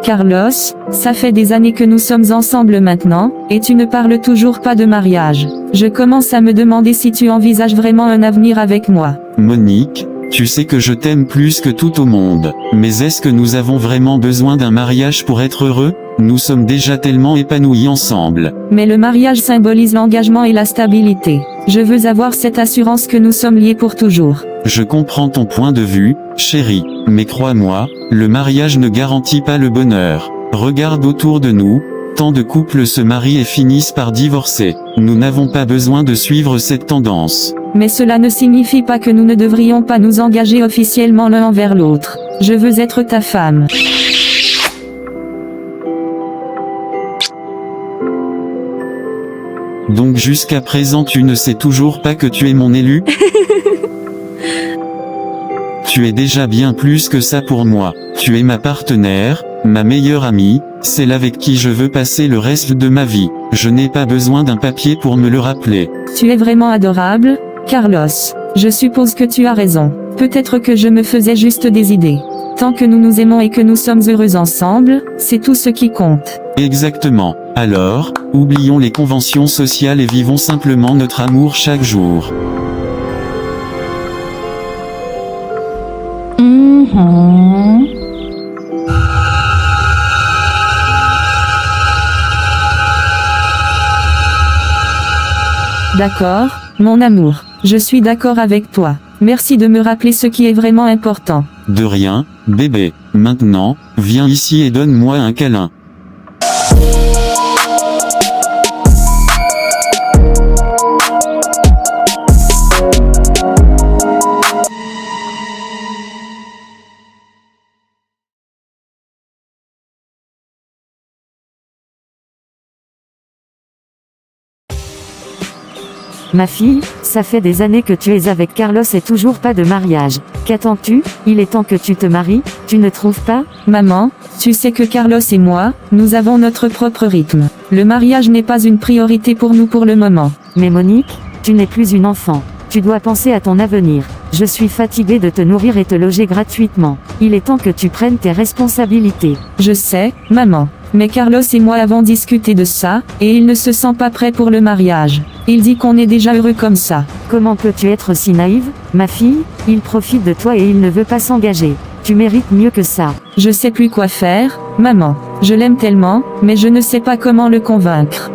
Carlos, ça fait des années que nous sommes ensemble maintenant, et tu ne parles toujours pas de mariage. Je commence à me demander si tu envisages vraiment un avenir avec moi. Monique, tu sais que je t'aime plus que tout au monde. Mais est-ce que nous avons vraiment besoin d'un mariage pour être heureux? Nous sommes déjà tellement épanouis ensemble. Mais le mariage symbolise l'engagement et la stabilité. Je veux avoir cette assurance que nous sommes liés pour toujours. Je comprends ton point de vue, chérie, mais crois-moi, le mariage ne garantit pas le bonheur. Regarde autour de nous, tant de couples se marient et finissent par divorcer. Nous n'avons pas besoin de suivre cette tendance. Mais cela ne signifie pas que nous ne devrions pas nous engager officiellement l'un envers l'autre. Je veux être ta femme. Donc jusqu'à présent tu ne sais toujours pas que tu es mon élu? Tu es déjà bien plus que ça pour moi. Tu es ma partenaire, ma meilleure amie, celle avec qui je veux passer le reste de ma vie. Je n'ai pas besoin d'un papier pour me le rappeler. Tu es vraiment adorable, Carlos. Je suppose que tu as raison. Peut-être que je me faisais juste des idées. Tant que nous nous aimons et que nous sommes heureux ensemble, c'est tout ce qui compte. Exactement. Alors, oublions les conventions sociales et vivons simplement notre amour chaque jour. D'accord, mon amour. Je suis d'accord avec toi. Merci de me rappeler ce qui est vraiment important. De rien, bébé. Maintenant, viens ici et donne-moi un câlin. Ma fille, ça fait des années que tu es avec Carlos et toujours pas de mariage. Qu'attends-tu? Il est temps que tu te maries, tu ne trouves pas? Maman, tu sais que Carlos et moi, nous avons notre propre rythme. Le mariage n'est pas une priorité pour nous pour le moment. Mais Monique, tu n'es plus une enfant. Tu dois penser à ton avenir. Je suis fatiguée de te nourrir et te loger gratuitement. Il est temps que tu prennes tes responsabilités. Je sais, maman. Mais Carlos et moi avons discuté de ça, et il ne se sent pas prêt pour le mariage. Il dit qu'on est déjà heureux comme ça. Comment peux-tu être si naïve, ma fille? Il profite de toi et il ne veut pas s'engager. Tu mérites mieux que ça. Je sais plus quoi faire, maman. Je l'aime tellement, mais je ne sais pas comment le convaincre.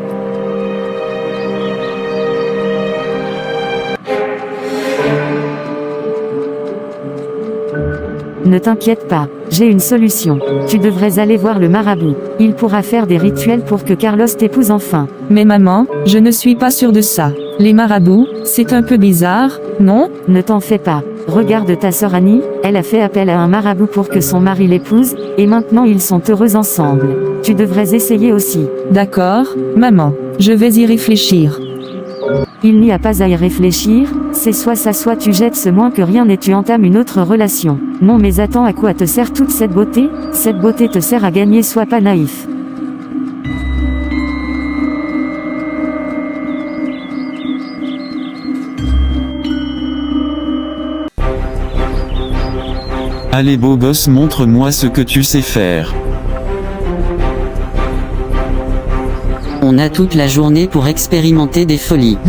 Ne t'inquiète pas, j'ai une solution. Tu devrais aller voir le marabout. Il pourra faire des rituels pour que Carlos t'épouse enfin. Mais maman, je ne suis pas sûre de ça. Les marabouts, c'est un peu bizarre, non? Ne t'en fais pas. Regarde ta sœur Annie, elle a fait appel à un marabout pour que son mari l'épouse, et maintenant ils sont heureux ensemble. Tu devrais essayer aussi. D'accord, maman. Je vais y réfléchir. Il n'y a pas à y réfléchir, c'est soit ça soit tu jettes ce moins que rien et tu entames une autre relation. Non mais attends, à quoi te sert toute cette beauté? Cette beauté te sert à gagner, sois pas naïf. Allez beau gosse, montre-moi ce que tu sais faire. On a toute la journée pour expérimenter des folies.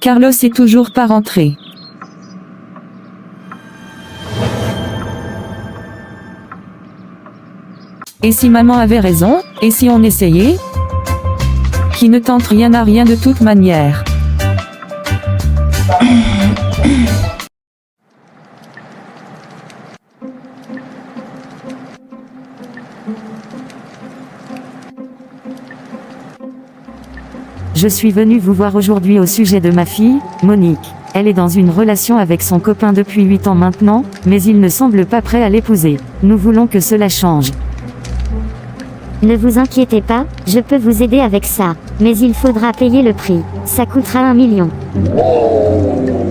Carlos est toujours pas rentré. Et si maman avait raison? Et si on essayait? Qui ne tente rien à rien de toute manière. Je suis venue vous voir aujourd'hui au sujet de ma fille, Monique. Elle est dans une relation avec son copain depuis 8 ans maintenant, mais il ne semble pas prêt à l'épouser. Nous voulons que cela change. Ne vous inquiétez pas, je peux vous aider avec ça. Mais il faudra payer le prix. Ça coûtera 1 million.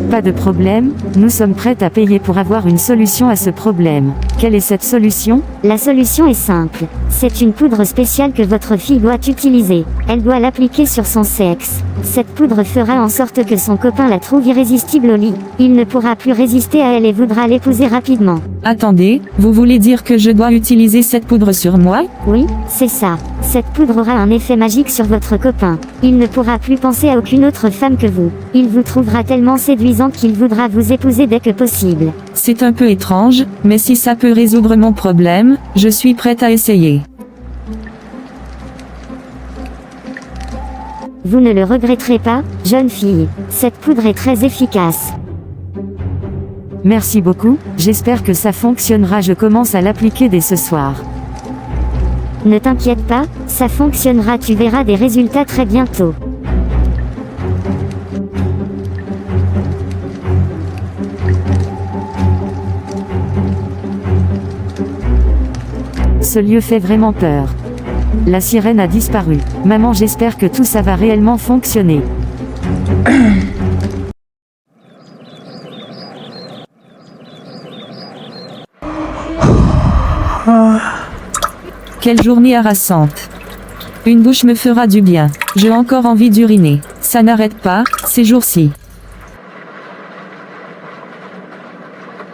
Pas de problème, nous sommes prêts à payer pour avoir une solution à ce problème. Quelle est cette solution? La solution est simple. C'est une poudre spéciale que votre fille doit utiliser. Elle doit l'appliquer sur son sexe. Cette poudre fera en sorte que son copain la trouve irrésistible au lit. Il ne pourra plus résister à elle et voudra l'épouser rapidement. Attendez, vous voulez dire que je dois utiliser cette poudre sur moi? Oui, c'est ça. Cette poudre aura un effet magique sur votre copain. Il ne pourra plus penser à aucune autre femme que vous. Il vous trouvera tellement séduisante qu'il voudra vous épouser dès que possible. C'est un peu étrange, mais si ça peut résoudre mon problème, je suis prête à essayer. Vous ne le regretterez pas, jeune fille. Cette poudre est très efficace. Merci beaucoup, j'espère que ça fonctionnera. Je commence à l'appliquer dès ce soir. Ne t'inquiète pas, ça fonctionnera, tu verras des résultats très bientôt. Ce lieu fait vraiment peur. La sirène a disparu. Maman, j'espère que tout ça va réellement fonctionner. Quelle journée harassante. Une douche me fera du bien. J'ai encore envie d'uriner. Ça n'arrête pas, ces jours-ci.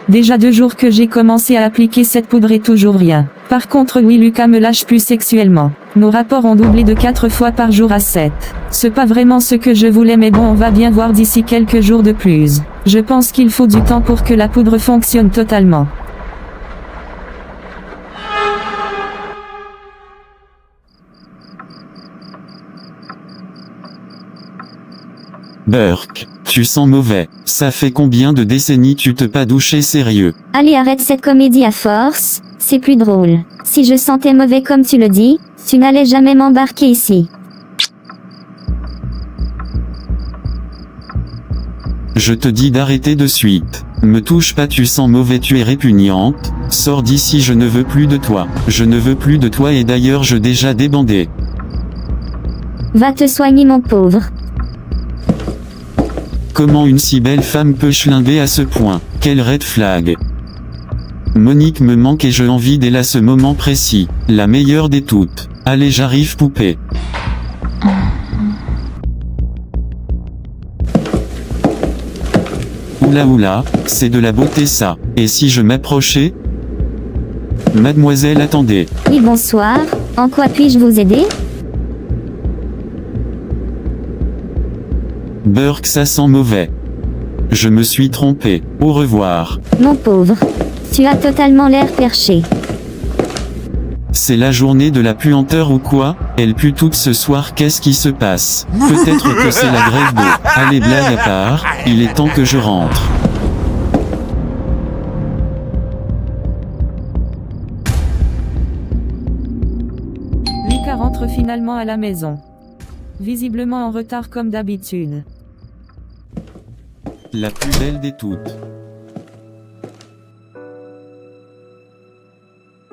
Déjà 2 jours que j'ai commencé à appliquer cette poudre et toujours rien. Par contre oui, Lucas me lâche plus sexuellement. Nos rapports ont doublé de 4 fois par jour à 7. C'est pas vraiment ce que je voulais, mais bon, on va bien voir d'ici quelques jours de plus. Je pense qu'il faut du temps pour que la poudre fonctionne totalement. Burke, tu sens mauvais. Ça fait combien de décennies tu te pas douché sérieux? Allez, arrête cette comédie à force, c'est plus drôle. Si je sentais mauvais comme tu le dis, tu n'allais jamais m'embarquer ici. Je te dis d'arrêter de suite. Me touche pas, tu sens mauvais, tu es répugnante. Sors d'ici, je ne veux plus de toi. Je ne veux plus de toi et d'ailleurs je déjà débandé. Va te soigner, mon pauvre. Comment une si belle femme peut schlinder à ce point? Quel red flag! Monique me manque et je envie dès là ce moment précis. La meilleure des toutes. Allez, j'arrive, poupée. Oula oula, c'est de la beauté ça. Et si je m'approchais? Mademoiselle, attendez. Oui, bonsoir. En quoi puis-je vous aider? Burke, ça sent mauvais. Je me suis trompé. Au revoir. Mon pauvre. Tu as totalement l'air perché. C'est la journée de la puanteur ou quoi? Elle pue toute ce soir, qu'est-ce qui se passe? Peut-être que c'est la grève d'eau. Allez, blague à part, il est temps que je rentre. Lucas rentre finalement à la maison. Visiblement en retard comme d'habitude. La plus belle des toutes.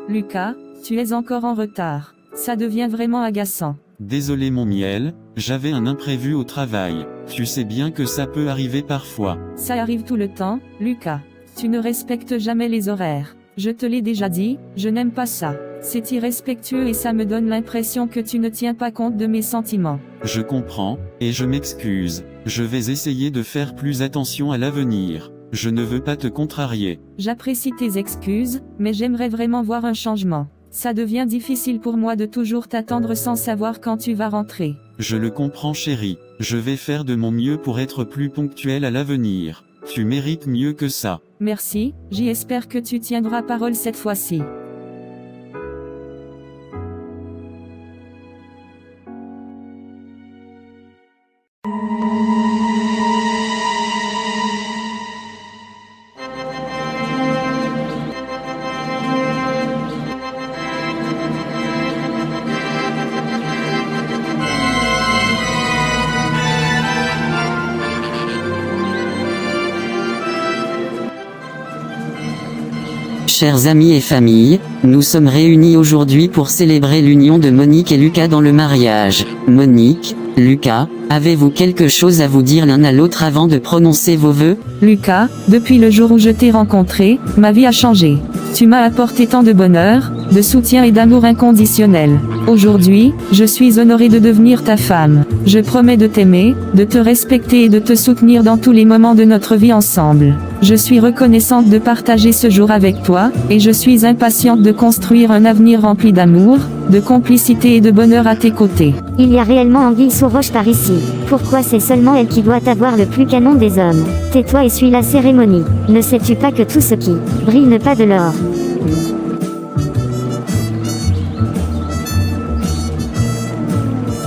Lucas, tu es encore en retard. Ça devient vraiment agaçant. Désolé mon miel, j'avais un imprévu au travail. Tu sais bien que ça peut arriver parfois. Ça arrive tout le temps, Lucas. Tu ne respectes jamais les horaires. Je te l'ai déjà dit, je n'aime pas ça. C'est irrespectueux et ça me donne l'impression que tu ne tiens pas compte de mes sentiments. Je comprends, et je m'excuse. Je vais essayer de faire plus attention à l'avenir. Je ne veux pas te contrarier. J'apprécie tes excuses, mais j'aimerais vraiment voir un changement. Ça devient difficile pour moi de toujours t'attendre sans savoir quand tu vas rentrer. Je le comprends chérie. Je vais faire de mon mieux pour être plus ponctuel à l'avenir. Tu mérites mieux que ça. Merci, j'espère que tu tiendras parole cette fois-ci. chers amis et familles, nous sommes réunis aujourd'hui pour célébrer l'union de Monique et Lucas dans le mariage. Monique, Lucas, avez-vous quelque chose à vous dire l'un à l'autre avant de prononcer vos vœux? Lucas, depuis le jour où je t'ai rencontré, ma vie a changé. Tu m'as apporté tant de bonheur, de soutien et d'amour inconditionnel. Aujourd'hui, je suis honorée de devenir ta femme. Je promets de t'aimer, de te respecter et de te soutenir dans tous les moments de notre vie ensemble. Je suis reconnaissante de partager ce jour avec toi, et je suis impatiente de construire un avenir rempli d'amour, de complicité et de bonheur à tes côtés. Il y a réellement anguille sous roche par ici. Pourquoi c'est seulement elle qui doit avoir le plus canon des hommes? Tais-toi et suis la cérémonie. Ne sais-tu pas que tout ce qui brille n'est pas de l'or?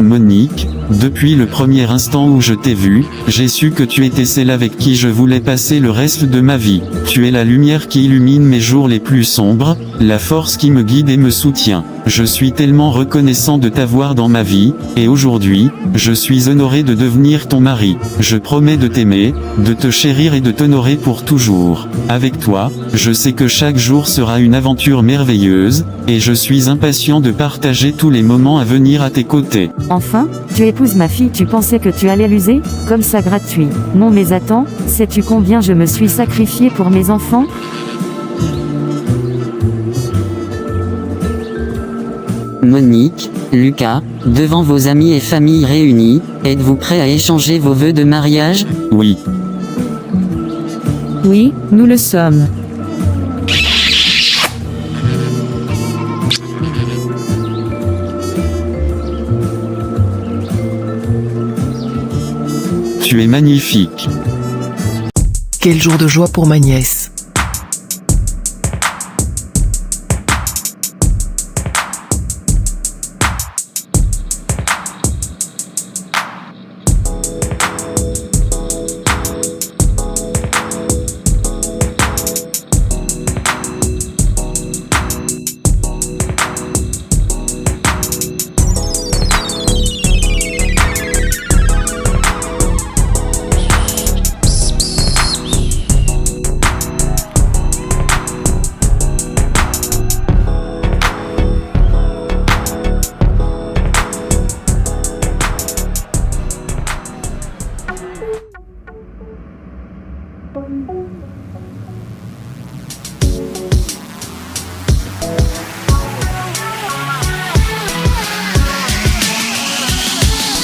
Monique, depuis le premier instant où je t'ai vu, j'ai su que tu étais celle avec qui je voulais passer le reste de ma vie. Tu es la lumière qui illumine mes jours les plus sombres, la force qui me guide et me soutient. Je suis tellement reconnaissant de t'avoir dans ma vie, et aujourd'hui, je suis honoré de devenir ton mari. Je promets de t'aimer, de te chérir et de t'honorer pour toujours. Avec toi, je sais que chaque jour sera une aventure merveilleuse, et je suis impatient de partager tous les moments à venir à tes côtés. Enfin, tu épouses ma fille, tu pensais que tu allais l'user? Comme ça gratuit. Non mais attends, sais-tu combien je me suis sacrifié pour mes enfants? Monique, Lucas, devant vos amis et familles réunis, êtes-vous prêts à échanger vos vœux de mariage? Oui. Oui, nous le sommes. Tu es magnifique. Quel jour de joie pour ma nièce.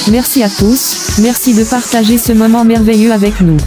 Merci à tous, merci de partager ce moment merveilleux avec nous.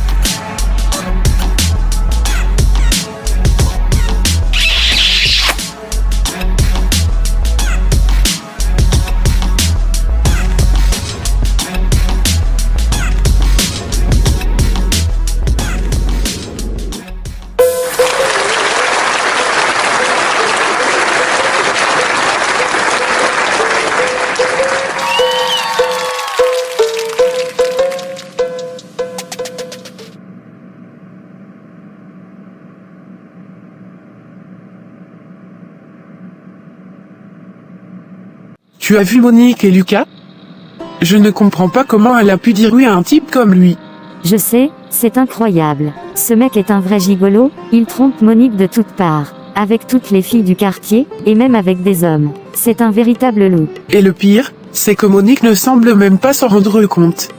Tu as vu Monique et Lucas? Je ne comprends pas comment elle a pu dire oui à un type comme lui. Je sais, c'est incroyable. Ce mec est un vrai gigolo, il trompe Monique de toutes parts. Avec toutes les filles du quartier, et même avec des hommes. C'est un véritable loup. Et le pire, c'est que Monique ne semble même pas s'en rendre compte.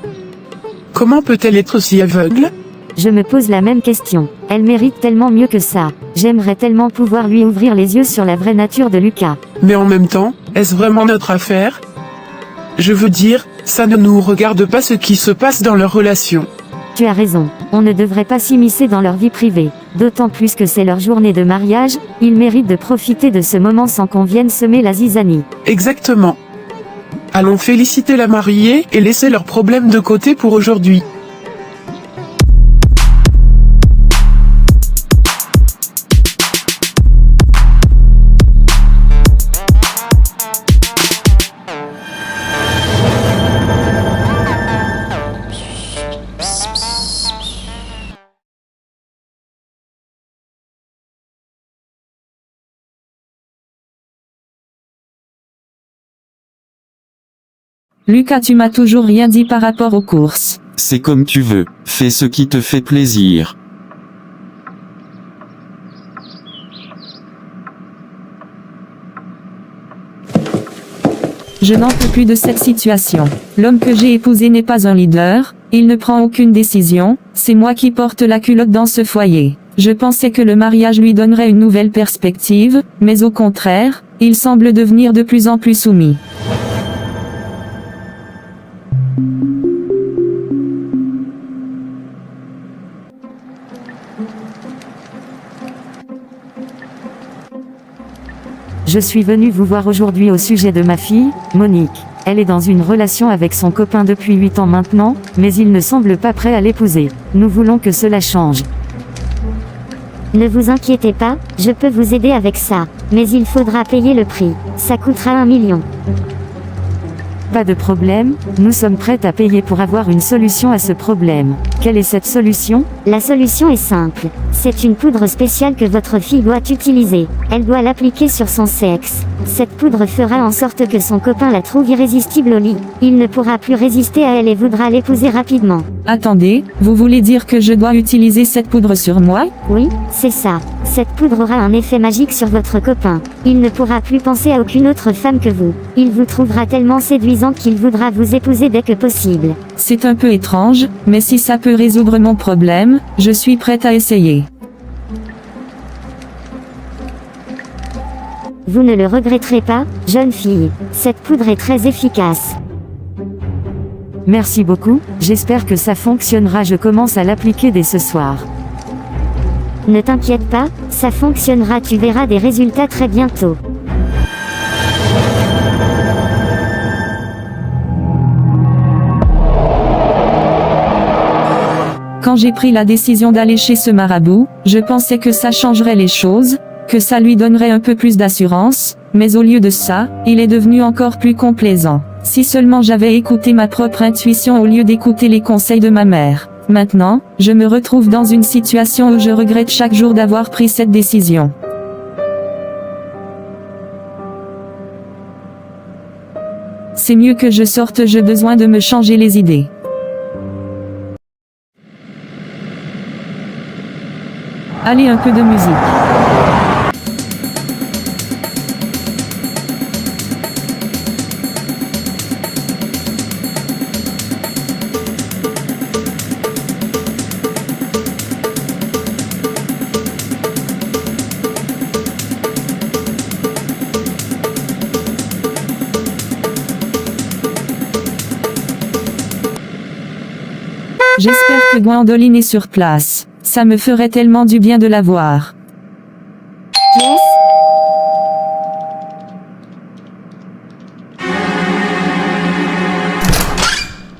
Comment peut-elle être si aveugle? Je me pose la même question. Elle mérite tellement mieux que ça. J'aimerais tellement pouvoir lui ouvrir les yeux sur la vraie nature de Lucas. Mais en même temps, est-ce vraiment notre affaire? Je veux dire, ça ne nous regarde pas ce qui se passe dans leur relation. Tu as raison, on ne devrait pas s'immiscer dans leur vie privée. D'autant plus que c'est leur journée de mariage, ils méritent de profiter de ce moment sans qu'on vienne semer la zizanie. Exactement. Allons féliciter la mariée et laisser leurs problèmes de côté pour aujourd'hui. Lucas, tu m'as toujours rien dit par rapport aux courses. C'est comme tu veux, fais ce qui te fait plaisir. Je n'en peux plus de cette situation. L'homme que j'ai épousé n'est pas un leader, il ne prend aucune décision, c'est moi qui porte la culotte dans ce foyer. Je pensais que le mariage lui donnerait une nouvelle perspective, mais au contraire, il semble devenir de plus en plus soumis. Je suis venu vous voir aujourd'hui au sujet de ma fille, Monique. Elle est dans une relation avec son copain depuis 8 ans maintenant, mais il ne semble pas prêt à l'épouser. Nous voulons que cela change. Ne vous inquiétez pas, je peux vous aider avec ça. Mais il faudra payer le prix. Ça coûtera 1 million. Pas de problème, nous sommes prêts à payer pour avoir une solution à ce problème. Quelle est cette solution? La solution est simple. C'est une poudre spéciale que votre fille doit utiliser. Elle doit l'appliquer sur son sexe. Cette poudre fera en sorte que son copain la trouve irrésistible au lit. Il ne pourra plus résister à elle et voudra l'épouser rapidement. Attendez, vous voulez dire que je dois utiliser cette poudre sur moi? Oui, c'est ça. Cette poudre aura un effet magique sur votre copain. Il ne pourra plus penser à aucune autre femme que vous. Il vous trouvera tellement séduisante qu'il voudra vous épouser dès que possible. C'est un peu étrange, mais si ça peut résoudre mon problème, je suis prête à essayer. Vous ne le regretterez pas, jeune fille. Cette poudre est très efficace. Merci beaucoup, j'espère que ça fonctionnera. Je commence à l'appliquer dès ce soir. Ne t'inquiète pas, ça fonctionnera, tu verras des résultats très bientôt. Quand j'ai pris la décision d'aller chez ce marabout, je pensais que ça changerait les choses, que ça lui donnerait un peu plus d'assurance, mais au lieu de ça, il est devenu encore plus complaisant. Si seulement j'avais écouté ma propre intuition au lieu d'écouter les conseils de ma mère. Maintenant, je me retrouve dans une situation où je regrette chaque jour d'avoir pris cette décision. C'est mieux que je sorte, j'ai besoin de me changer les idées. Allez, un peu de musique. J'espère que Gwendoline est sur place. Ça me ferait tellement du bien de la voir. Yes.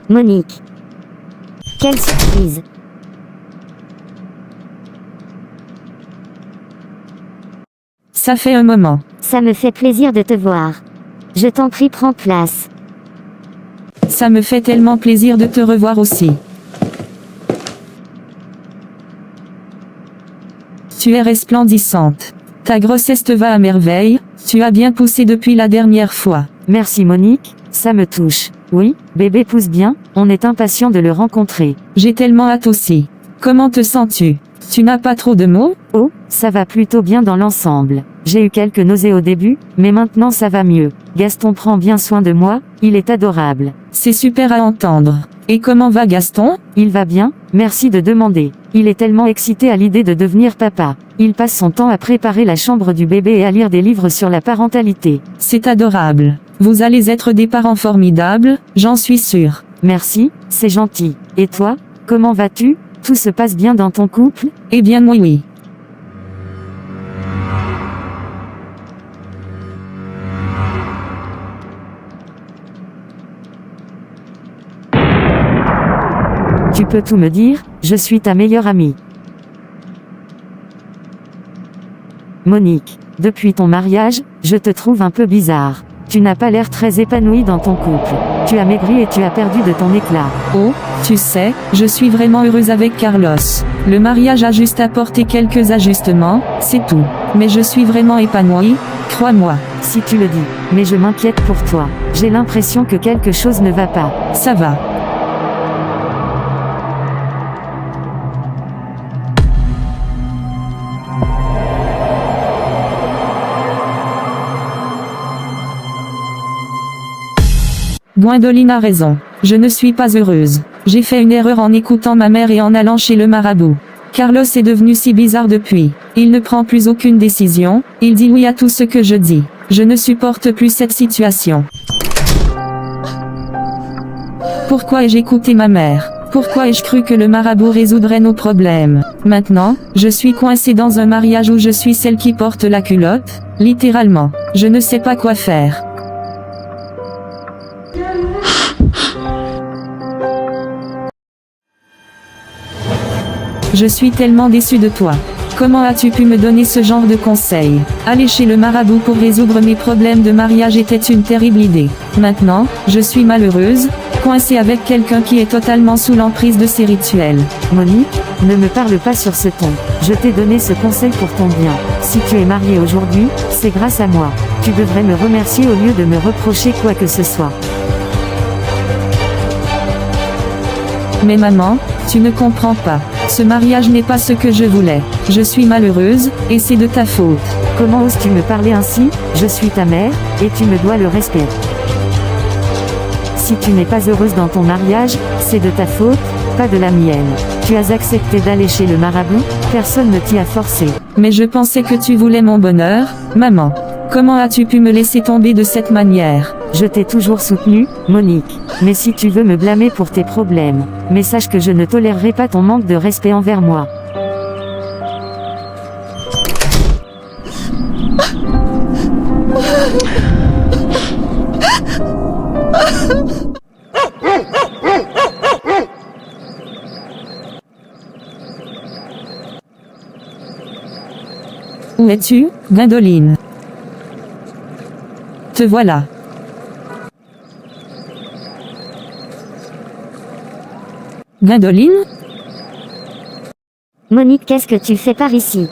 Monique. Quelle surprise. Ça fait un moment. Ça me fait plaisir de te voir. Je t'en prie, prends place. Ça me fait tellement plaisir de te revoir aussi. Tu es resplendissante. Ta grossesse te va à merveille, tu as bien poussé depuis la dernière fois. Merci Monique, ça me touche. Oui, bébé pousse bien, on est impatient de le rencontrer. J'ai tellement hâte aussi. Comment te sens-tu? Tu n'as pas trop de mots? Oh, ça va plutôt bien dans l'ensemble. J'ai eu quelques nausées au début, mais maintenant ça va mieux. Gaston prend bien soin de moi, il est adorable. C'est super à entendre. Et comment va Gaston? Il va bien, merci de demander. Il est tellement excité à l'idée de devenir papa. Il passe son temps à préparer la chambre du bébé et à lire des livres sur la parentalité. C'est adorable. Vous allez être des parents formidables, j'en suis sûre. Merci, c'est gentil. Et toi, comment vas-tu? Tout se passe bien dans ton couple? Eh bien oui. Tu peux tout me dire, je suis ta meilleure amie. Monique, depuis ton mariage, je te trouve un peu bizarre. Tu n'as pas l'air très épanouie dans ton couple. Tu as maigri et tu as perdu de ton éclat. Oh, tu sais, je suis vraiment heureuse avec Carlos. Le mariage a juste apporté quelques ajustements, c'est tout. Mais je suis vraiment épanouie, crois-moi. Si tu le dis, mais je m'inquiète pour toi. J'ai l'impression que quelque chose ne va pas. Ça va. Gwendoline a raison. Je ne suis pas heureuse. J'ai fait une erreur en écoutant ma mère et en allant chez le marabout. Carlos est devenu si bizarre depuis. Il ne prend plus aucune décision, il dit oui à tout ce que je dis. Je ne supporte plus cette situation. Pourquoi ai-je écouté ma mère? Pourquoi ai-je cru que le marabout résoudrait nos problèmes? Maintenant, je suis coincée dans un mariage où je suis celle qui porte la culotte, littéralement. Je ne sais pas quoi faire. Je suis tellement déçue de toi. Comment as-tu pu me donner ce genre de conseils? Aller chez le marabout pour résoudre mes problèmes de mariage était une terrible idée. Maintenant, je suis malheureuse, coincée avec quelqu'un qui est totalement sous l'emprise de ces rituels. Monique, ne me parle pas sur ce ton. Je t'ai donné ce conseil pour ton bien. Si tu es mariée aujourd'hui, c'est grâce à moi. Tu devrais me remercier au lieu de me reprocher quoi que ce soit. Mais maman, tu ne comprends pas. Ce mariage n'est pas ce que je voulais. Je suis malheureuse, et c'est de ta faute. Comment oses-tu me parler ainsi? Je suis ta mère, et tu me dois le respect. Si tu n'es pas heureuse dans ton mariage, c'est de ta faute, pas de la mienne. Tu as accepté d'aller chez le marabout, personne ne t'y a forcé. Mais je pensais que tu voulais mon bonheur, maman. Comment as-tu pu me laisser tomber de cette manière? Je t'ai toujours soutenue, Monique. Mais si tu veux me blâmer pour tes problèmes, mais sache que je ne tolérerai pas ton manque de respect envers moi. Où es-tu, Gwendoline? Te voilà. Gwendoline? Monique, qu'est-ce que tu fais par ici?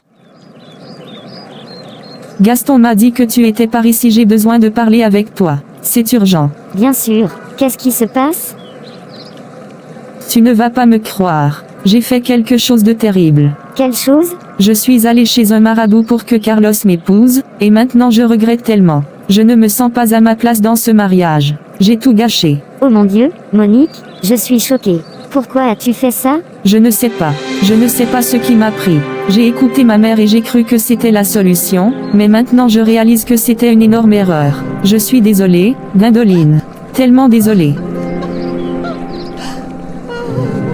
Gaston m'a dit que tu étais par ici, j'ai besoin de parler avec toi. C'est urgent. Bien sûr. Qu'est-ce qui se passe? Tu ne vas pas me croire. J'ai fait quelque chose de terrible. Quelle chose? Je suis allée chez un marabout pour que Carlos m'épouse, et maintenant je regrette tellement. Je ne me sens pas à ma place dans ce mariage. J'ai tout gâché. Oh mon Dieu, Monique, je suis choquée. Pourquoi as-tu fait ça? Je ne sais pas. Je ne sais pas ce qui m'a pris. J'ai écouté ma mère et j'ai cru que c'était la solution, mais maintenant je réalise que c'était une énorme erreur. Je suis désolée, Gwendoline. Tellement désolée.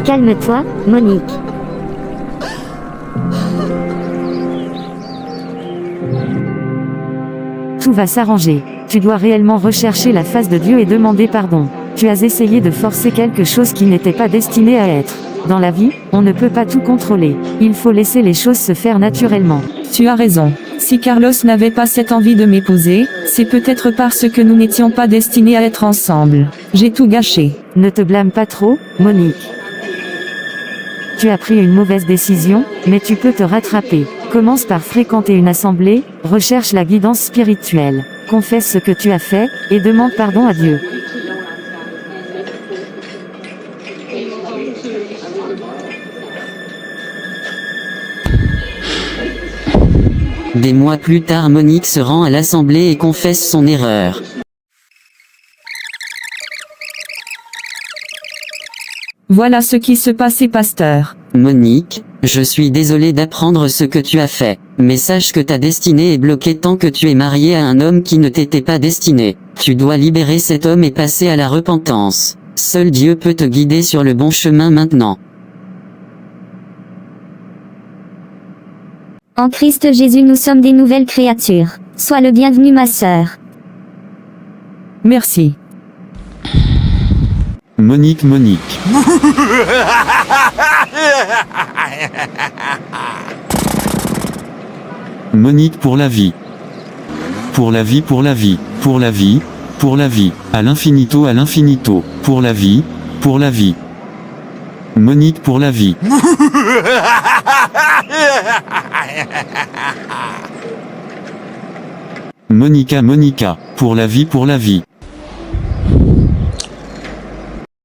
Calme-toi, Monique. Tout va s'arranger. Tu dois réellement rechercher la face de Dieu et demander pardon. Tu as essayé de forcer quelque chose qui n'était pas destiné à être. Dans la vie, on ne peut pas tout contrôler. Il faut laisser les choses se faire naturellement. Tu as raison. Si Carlos n'avait pas cette envie de m'épouser, c'est peut-être parce que nous n'étions pas destinés à être ensemble. J'ai tout gâché. Ne te blâme pas trop, Monique. Tu as pris une mauvaise décision, mais tu peux te rattraper. Commence par fréquenter une assemblée, recherche la guidance spirituelle. Confesse ce que tu as fait, et demande pardon à Dieu. Des mois plus tard, Monique se rend à l'assemblée et confesse son erreur. Voilà ce qui se passait, pasteur. Monique, je suis désolé d'apprendre ce que tu as fait, mais sache que ta destinée est bloquée tant que tu es mariée à un homme qui ne t'était pas destiné. Tu dois libérer cet homme et passer à la repentance. Seul Dieu peut te guider sur le bon chemin maintenant. En Christ Jésus, nous sommes des nouvelles créatures. Sois le bienvenu, ma sœur. Merci. Monique. Monique pour la vie. Pour la vie. Pour la vie. Pour la vie. À l'infinito. Pour la vie. Monique pour la vie. Monica. Pour la vie.